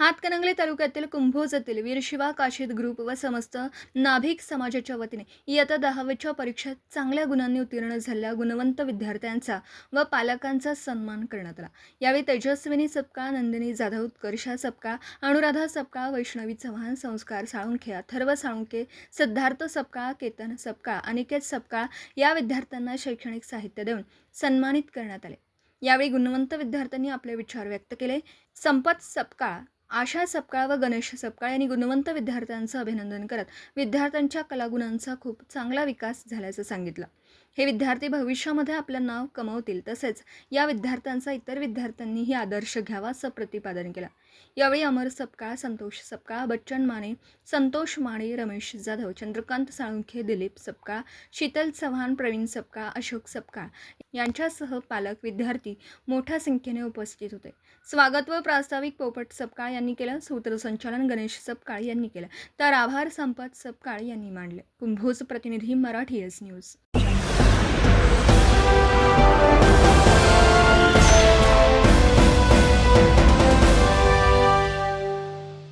हातकणंगले तालुक्यातील कुंभोजातील वीर शिवा काशीद ग्रुप व समस्त नाभिक समाजाच्या वतीने इयत्ता 10वीच्या परीक्षेत चांगल्या गुणांनी उत्तीर्ण झालेल्या गुणवंत विद्यार्थ्यांचा व पालकांचा सन्मान करण्यात आला। यावेळी तेजस्विनी सपकाळ, नंदिनी जाधव, उत्कर्षा सपकाळ, अनुराधा सपकाळ, वैष्णवी चव्हाण, संस्कार साळुंखे, अथर्व साळुंखे, सिद्धार्थ सपकाळ, केतन सपकाळ, अनिकेत सपकाळ या विद्यार्थ्यांना शैक्षणिक साहित्य देऊन सन्मानित करण्यात आले। यावेळी गुणवंत विद्यार्थ्यांनी आपले विचार व्यक्त केले। संपत सपकाळ, आशा सपकाळ व गणेश सपकाळ यांनी गुणवंत विद्यार्थ्यांचं अभिनंदन करत विद्यार्थ्यांच्या कलागुणांचा खूप चांगला विकास झाल्याचं सांगितलं। हे विद्यार्थी भविष्यामध्ये आपलं नाव कमवतील, तसेच या विद्यार्थ्यांचा इतर विद्यार्थ्यांनीही आदर्श घ्यावा असं प्रतिपादन केलं। यावेळी अमर सपकाळ, संतोष सपकाळ, बच्चन माने, संतोष माने, रमेश जाधव, चंद्रकांत साळुंखे, दिलीप सपकाळ, शीतल चव्हाण, प्रवीण सपकाळ, अशोक सपकाळ यांच्यासह पालक, विद्यार्थी मोठ्या संख्येने उपस्थित होते। स्वागत व प्रास्ताविक पोपट सपकाळ यांनी केलं। सूत्रसंचालन गणेश सपकाळ यांनी केलं, तर आभार संपत सपकाळ यांनी मांडले। कुंभोज प्रतिनिधी, मराठी एस न्यूज।